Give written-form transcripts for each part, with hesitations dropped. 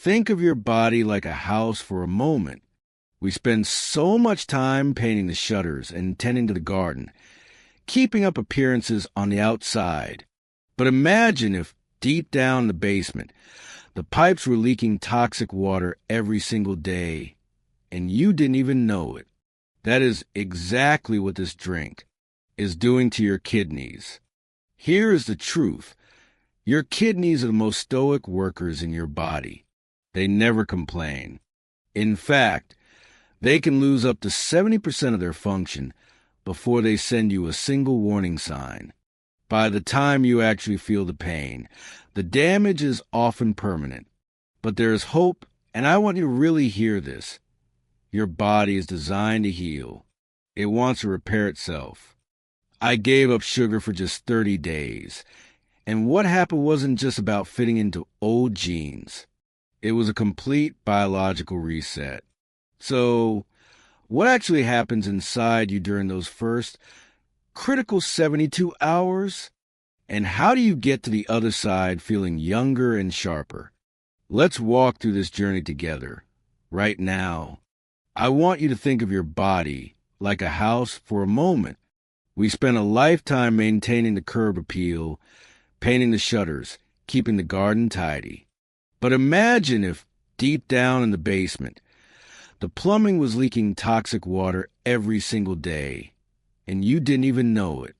Think of your body like a house for a moment. We spend so much time painting the shutters and tending to the garden, keeping up appearances on the outside. But imagine if, deep down in the basement, the pipes were leaking toxic water every single day, and you didn't even know it. That is exactly what this drink is doing to your kidneys. Here is the truth. Your kidneys are the most stoic workers in your body. They never complain. In fact, they can lose up to 70% of their function before they send you a single warning sign. By the time you actually feel the pain, the damage is often permanent. But there is hope, and I want you to really hear this. Your body is designed to heal. It wants to repair itself. I gave up sugar for just 30 days, and what happened wasn't just about fitting into old jeans. It was a complete biological reset. So, what actually happens inside you during those first critical 72 hours? And how do you get to the other side feeling younger and sharper? Let's walk through this journey together, right now. I want you to think of your body like a house for a moment. We spent a lifetime maintaining the curb appeal, painting the shutters, keeping the garden tidy. But imagine if, deep down in the basement, the plumbing was leaking toxic water every single day, and you didn't even know it.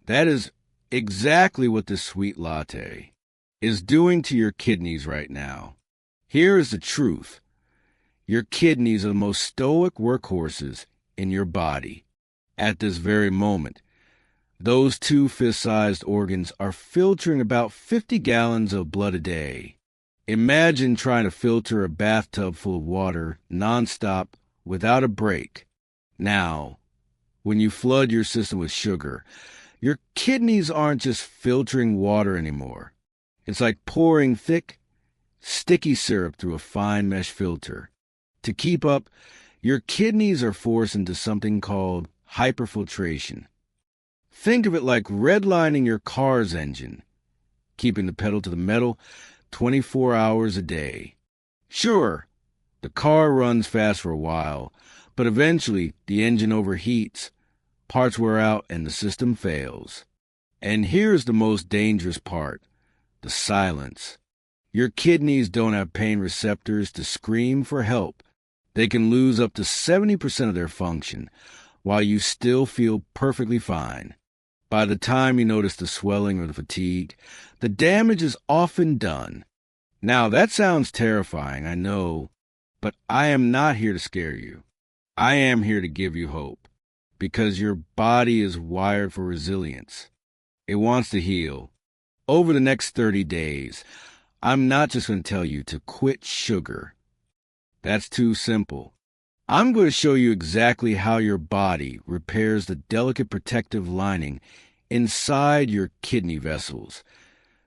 That is exactly what this sweet latte is doing to your kidneys right now. Here is the truth. Your kidneys are the most stoic workhorses in your body. At this very moment, those two fist-sized organs are filtering about 50 gallons of blood a day. Imagine trying to filter a bathtub full of water nonstop without a break. Now, when you flood your system with sugar, your kidneys aren't just filtering water anymore. It's like pouring thick, sticky syrup through a fine mesh filter. To keep up, your kidneys are forced into something called hyperfiltration. Think of it like redlining your car's engine, keeping the pedal to the metal 24 hours a day. Sure, the car runs fast for a while, but eventually the engine overheats, parts wear out, and the system fails. And here's the most dangerous part, the silence. Your kidneys don't have pain receptors to scream for help. They can lose up to 70% of their function, while you still feel perfectly fine. By the time you notice the swelling or the fatigue, the damage is often done. Now, that sounds terrifying, I know, but I am not here to scare you. I am here to give you hope, because your body is wired for resilience. It wants to heal. Over the next 30 days, I'm not just going to tell you to quit sugar. That's too simple. I'm going to show you exactly how your body repairs the delicate protective lining inside your kidney vessels,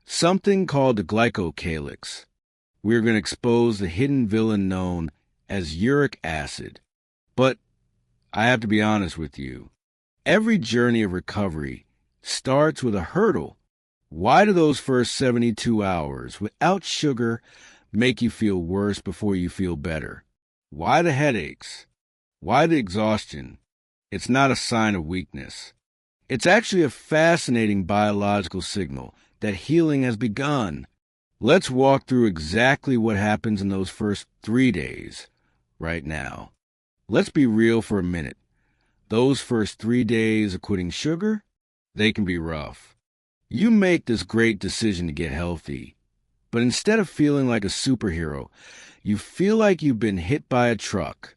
something called the glycocalyx. We're going to expose the hidden villain known as uric acid. But I have to be honest with you. Every journey of recovery starts with a hurdle. Why do those first 72 hours without sugar make you feel worse before you feel better? Why the headaches? Why the exhaustion? It's not a sign of weakness. It's actually a fascinating biological signal that healing has begun. Let's walk through exactly what happens in those first 3 days, right now. Let's be real for a minute. Those first 3 days of quitting sugar, they can be rough. You make this great decision to get healthy, but instead of feeling like a superhero, you feel like you've been hit by a truck.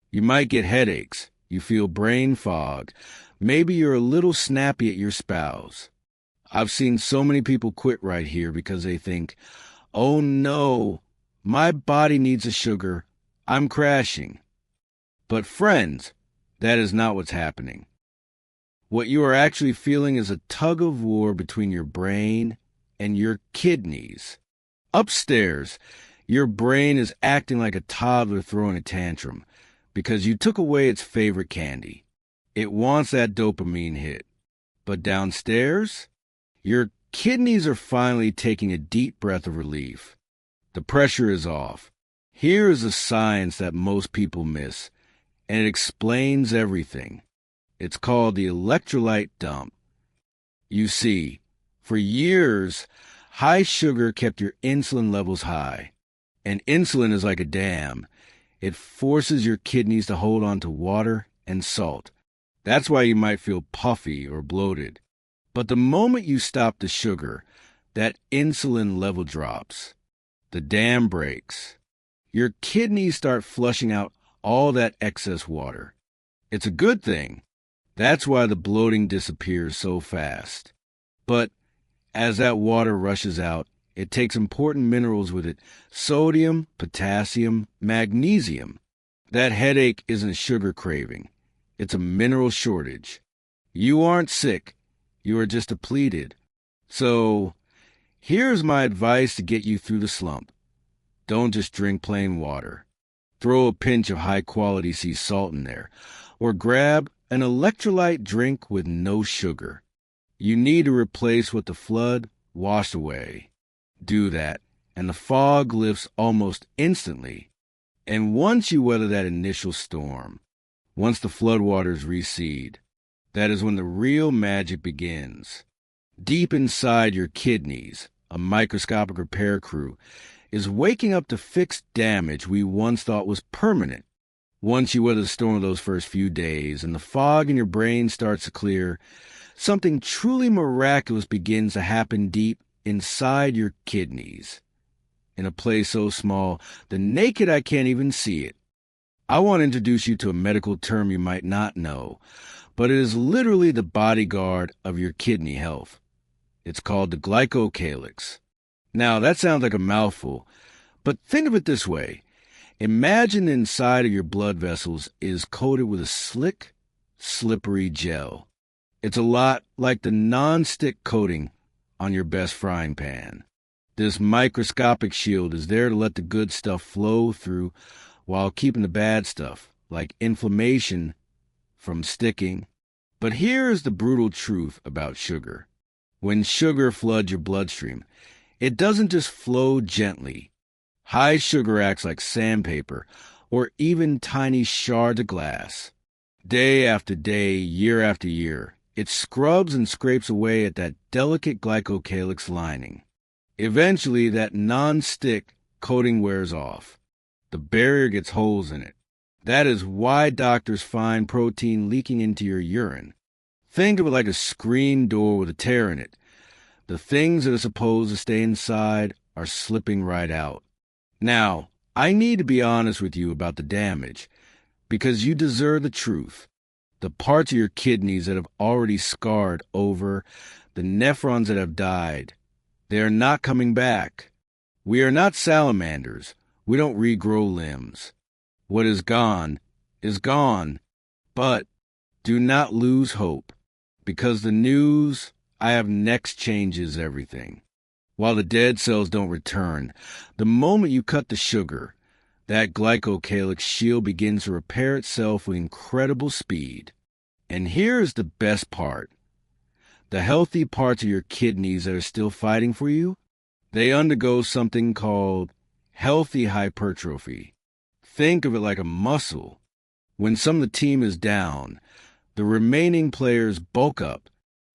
You might get headaches. You feel brain fog. Maybe you're a little snappy at your spouse. I've seen so many people quit right here because they think, oh no, my body needs a sugar. I'm crashing. But friends, that is not what's happening. What you are actually feeling is a tug of war between your brain and your kidneys. Upstairs, your brain is acting like a toddler throwing a tantrum because you took away its favorite candy. It wants that dopamine hit. But downstairs, your kidneys are finally taking a deep breath of relief. The pressure is off. Here is a science that most people miss, and it explains everything. It's called the electrolyte dump. You see, for years, high sugar kept your insulin levels high. And insulin is like a dam. It forces your kidneys to hold on to water and salt. That's why you might feel puffy or bloated. But the moment you stop the sugar, that insulin level drops. The dam breaks. Your kidneys start flushing out all that excess water. It's a good thing. That's why the bloating disappears so fast. But as that water rushes out, it takes important minerals with it: sodium, potassium, magnesium. That headache isn't a sugar craving. It's a mineral shortage. You aren't sick. You are just depleted. So, here's my advice to get you through the slump. Don't just drink plain water. Throw a pinch of high-quality sea salt in there, or grab an electrolyte drink with no sugar. You need to replace what the flood washed away. Do that, and the fog lifts almost instantly. And once you weather that initial storm, once the floodwaters recede, that is when the real magic begins. Deep inside your kidneys, a microscopic repair crew is waking up to fix damage we once thought was permanent. Once you weather the storm of those first few days and the fog in your brain starts to clear, something truly miraculous begins to happen deep inside your kidneys. In a place so small, the naked eye can't even see it. I want to introduce you to a medical term you might not know, but it is literally the bodyguard of your kidney health. It's called the glycocalyx. Now, that sounds like a mouthful, but think of it this way. Imagine the inside of your blood vessels is coated with a slick, slippery gel. It's a lot like the non-stick coating on your best frying pan. This microscopic shield is there to let the good stuff flow through while keeping the bad stuff, like inflammation, from sticking. But here is the brutal truth about sugar. When sugar floods your bloodstream, it doesn't just flow gently. High sugar acts like sandpaper or even tiny shards of glass. Day after day, year after year, it scrubs and scrapes away at that delicate glycocalyx lining. Eventually, that non-stick coating wears off. The barrier gets holes in it. That is why doctors find protein leaking into your urine. Think of it like a screen door with a tear in it. The things that are supposed to stay inside are slipping right out. Now, I need to be honest with you about the damage, because you deserve the truth. The parts of your kidneys that have already scarred over, the nephrons that have died, they are not coming back. We are not salamanders. We don't regrow limbs. What is gone is gone. But do not lose hope, because the news I have next changes everything. While the dead cells don't return, the moment you cut the sugar, that glycocalyx shield begins to repair itself with incredible speed. And here's the best part. The healthy parts of your kidneys that are still fighting for you, they undergo something called healthy hypertrophy. Think of it like a muscle. When some of the team is down, the remaining players bulk up.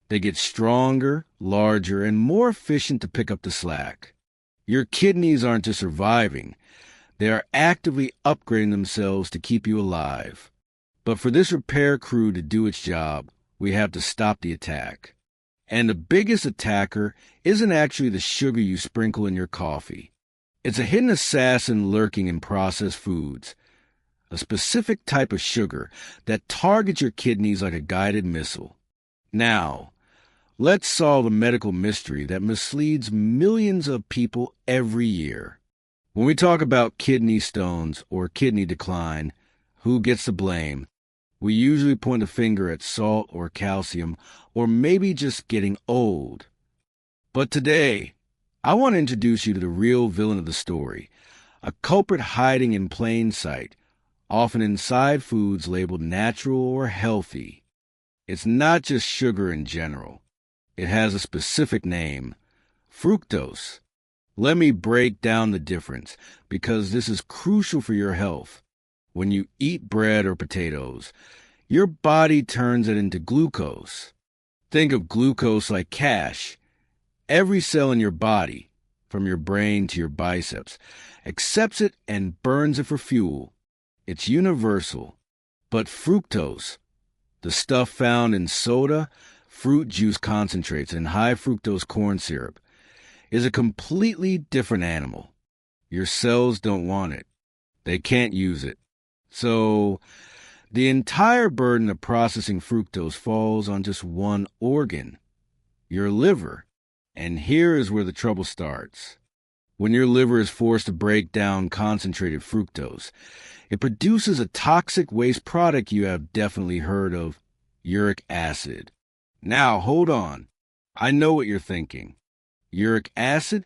They get stronger, larger, and more efficient to pick up the slack. Your kidneys aren't just surviving. They are actively upgrading themselves to keep you alive. But for this repair crew to do its job, we have to stop the attack. And the biggest attacker isn't actually the sugar you sprinkle in your coffee. It's a hidden assassin lurking in processed foods, a specific type of sugar that targets your kidneys like a guided missile. Now, let's solve a medical mystery that misleads millions of people every year. When we talk about kidney stones or kidney decline, who gets the blame? We usually point a finger at salt or calcium, or maybe just getting old. But today, I want to introduce you to the real villain of the story, a culprit hiding in plain sight, often inside foods labeled natural or healthy. It's not just sugar in general. It has a specific name: fructose. Let me break down the difference, because this is crucial for your health. When you eat bread or potatoes, your body turns it into glucose. Think of glucose like cash. Every cell in your body, from your brain to your biceps, accepts it and burns it for fuel. It's universal. But fructose, the stuff found in soda, fruit juice concentrates, and high fructose corn syrup, is a completely different animal. Your cells don't want it. They can't use it. So, the entire burden of processing fructose falls on just one organ, your liver. And here is where the trouble starts. When your liver is forced to break down concentrated fructose, it produces a toxic waste product you have definitely heard of, uric acid. Now, hold on. I know what you're thinking. Uric acid?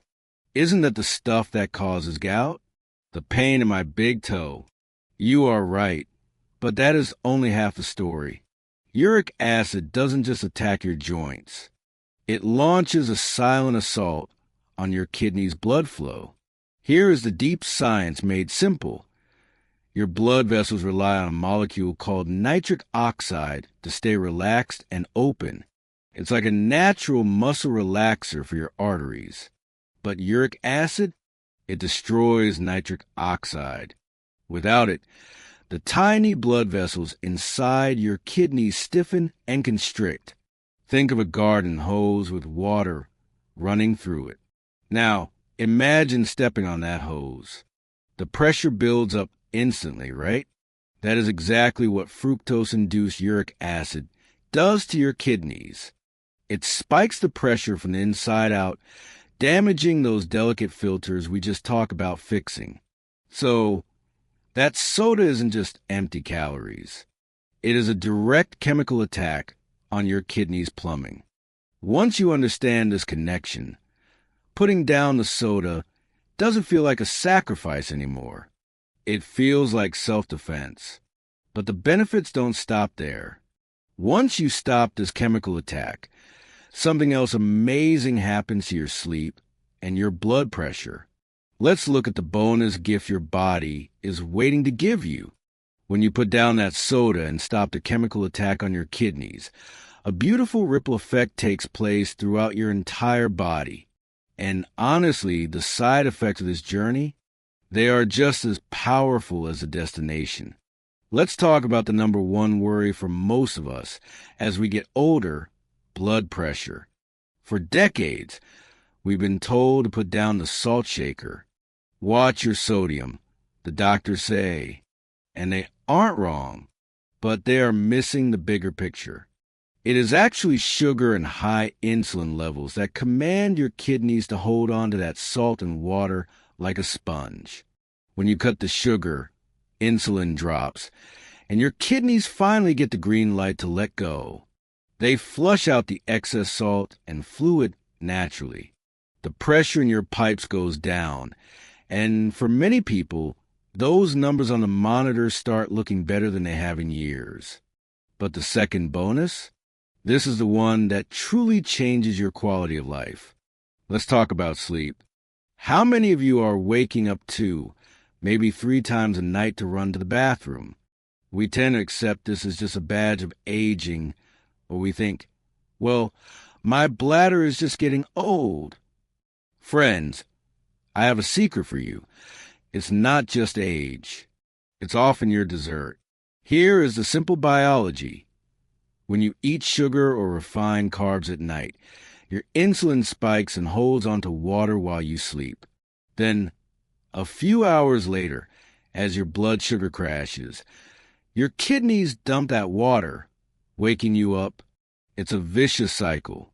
Isn't that the stuff that causes gout? The pain in my big toe? You are right, but that is only half the story. Uric acid doesn't just attack your joints. It launches a silent assault on your kidney's blood flow. Here is the deep science made simple. Your blood vessels rely on a molecule called nitric oxide to stay relaxed and open. It's like a natural muscle relaxer for your arteries. But uric acid, it destroys nitric oxide. Without it, the tiny blood vessels inside your kidneys stiffen and constrict. Think of a garden hose with water running through it. Now, imagine stepping on that hose. The pressure builds up instantly, right? That is exactly what fructose-induced uric acid does to your kidneys. It spikes the pressure from the inside out, damaging those delicate filters we just talked about fixing. So, that soda isn't just empty calories. It is a direct chemical attack on your kidney's plumbing. Once you understand this connection, putting down the soda doesn't feel like a sacrifice anymore. It feels like self-defense. But the benefits don't stop there. Once you stop this chemical attack, something else amazing happens to your sleep and your blood pressure. Let's look at the bonus gift your body is waiting to give you. When you put down that soda and stop the chemical attack on your kidneys, a beautiful ripple effect takes place throughout your entire body. And honestly, the side effects of this journey, they are just as powerful as the destination. Let's talk about the number one worry for most of us as we get older, blood pressure. For decades, we've been told to put down the salt shaker. Watch your sodium, the doctors say. And they aren't wrong, but they are missing the bigger picture. It is actually sugar and high insulin levels that command your kidneys to hold on to that salt and water like a sponge. When you cut the sugar, insulin drops, and your kidneys finally get the green light to let go. They flush out the excess salt and fluid naturally. The pressure in your pipes goes down, and for many people, those numbers on the monitor start looking better than they have in years. But the second bonus? This is the one that truly changes your quality of life. Let's talk about sleep. How many of you are waking up 2, maybe 3 times a night to run to the bathroom? We tend to accept this as just a badge of aging, or we think, well, my bladder is just getting old. Friends, I have a secret for you. It's not just age. It's often your dessert. Here is the simple biology. When you eat sugar or refined carbs at night, your insulin spikes and holds onto water while you sleep. Then, a few hours later, as your blood sugar crashes, your kidneys dump that water, waking you up. It's a vicious cycle,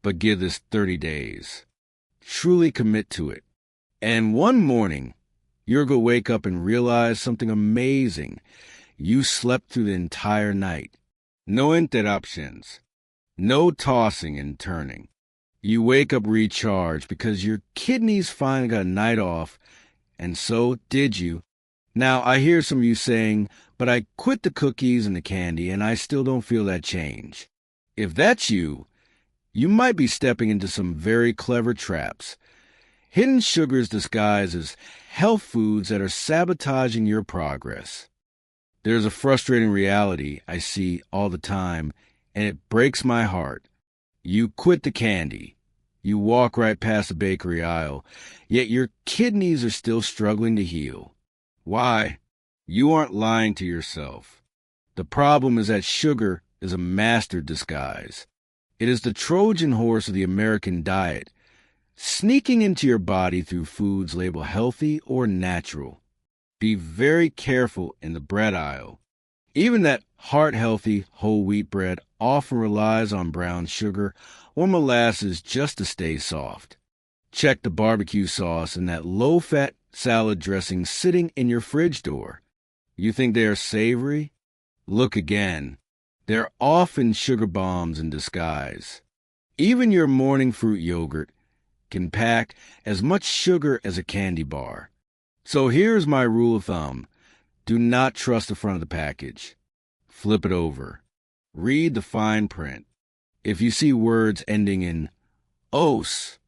but give this 30 days. Truly commit to it. And one morning, you're going to wake up and realize something amazing. You slept through the entire night. No interruptions. No tossing and turning. You wake up recharged because your kidneys finally got a night off, and so did you. Now, I hear some of you saying, but I quit the cookies and the candy, and I still don't feel that change. If that's you, you might be stepping into some very clever traps. Hidden sugars disguised as health foods that are sabotaging your progress. There's a frustrating reality I see all the time, and it breaks my heart. You quit the candy. You walk right past the bakery aisle, yet your kidneys are still struggling to heal. Why? You aren't lying to yourself. The problem is that sugar is a master disguise. It is the Trojan horse of the American diet, sneaking into your body through foods labeled healthy or natural. Be very careful in the bread aisle. Even that heart-healthy whole wheat bread often relies on brown sugar or molasses just to stay soft. Check the barbecue sauce and that low-fat salad dressing sitting in your fridge door. You think they are savory? Look again. They're often sugar bombs in disguise. Even your morning fruit yogurt can pack as much sugar as a candy bar. So here's my rule of thumb. Do not trust the front of the package. Flip it over. Read the fine print. If you see words ending in "ose,"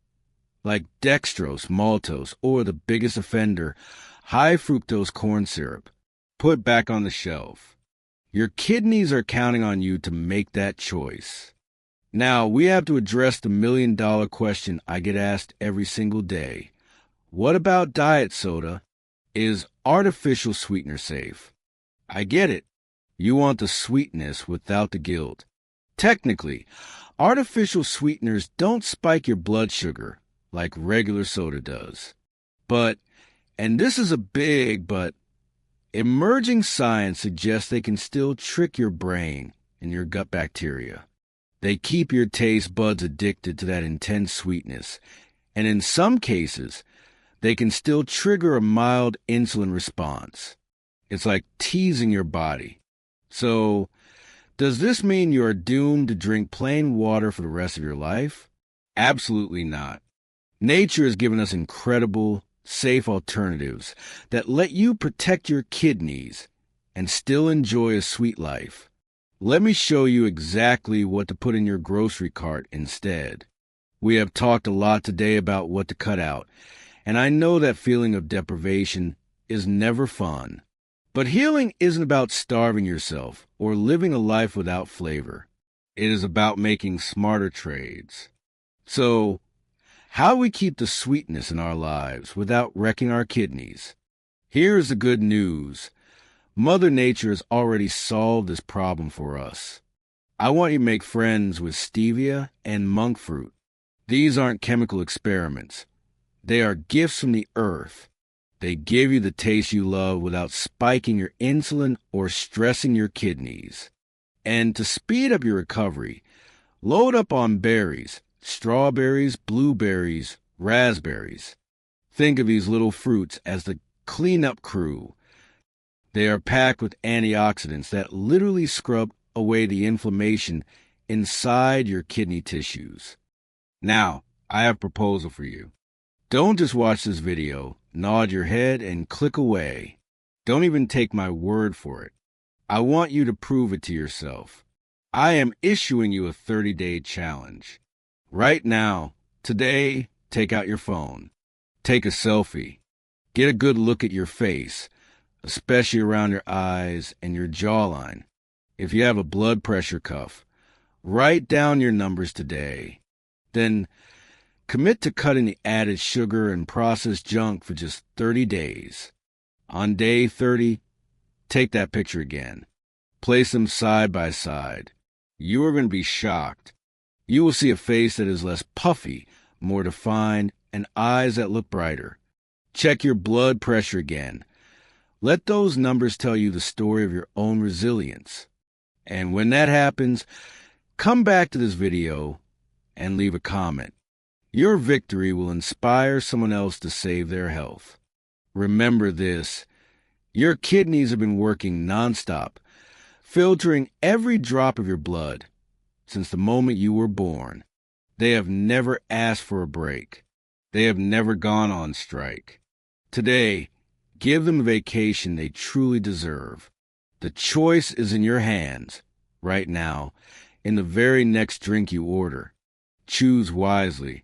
like dextrose, maltose, or the biggest offender, high fructose corn syrup, put back on the shelf. Your kidneys are counting on you to make that choice. Now, we have to address the million-dollar question I get asked every single day. What about diet soda? Is artificial sweetener safe? I get it. You want the sweetness without the guilt. Technically, artificial sweeteners don't spike your blood sugar like regular soda does. But, and this is a big but, emerging science suggests they can still trick your brain and your gut bacteria. They keep your taste buds addicted to that intense sweetness, and in some cases, they can still trigger a mild insulin response. It's like teasing your body. So, does this mean you are doomed to drink plain water for the rest of your life? Absolutely not. Nature has given us incredible, safe alternatives that let you protect your kidneys and still enjoy a sweet life. Let me show you exactly what to put in your grocery cart instead. We have talked a lot today about what to cut out, and I know that feeling of deprivation is never fun. But healing isn't about starving yourself or living a life without flavor. It is about making smarter trades. So, how do we keep the sweetness in our lives without wrecking our kidneys? Here's the good news. Mother Nature has already solved this problem for us. I want you to make friends with stevia and monk fruit. These aren't chemical experiments. They are gifts from the earth. They give you the taste you love without spiking your insulin or stressing your kidneys. And to speed up your recovery, load up on berries, strawberries, blueberries, raspberries. Think of these little fruits as the cleanup crew. They are packed with antioxidants that literally scrub away the inflammation inside your kidney tissues. Now, I have a proposal for you. Don't just watch this video, nod your head, and click away. Don't even take my word for it. I want you to prove it to yourself. I am issuing you a 30-day challenge. Right now, today, take out your phone. Take a selfie. Get a good look at your face, especially around your eyes and your jawline. If you have a blood pressure cuff, write down your numbers today. Then commit to cutting the added sugar and processed junk for just 30 days. On day 30, take that picture again. Place them side by side. You are going to be shocked. You will see a face that is less puffy, more defined, and eyes that look brighter. Check your blood pressure again. Let those numbers tell you the story of your own resilience. And when that happens, come back to this video and leave a comment. Your victory will inspire someone else to save their health. Remember this, your kidneys have been working nonstop, filtering every drop of your blood since the moment you were born. They have never asked for a break. They have never gone on strike. Today, give them a vacation they truly deserve. The choice is in your hands, right now, in the very next drink you order. Choose wisely.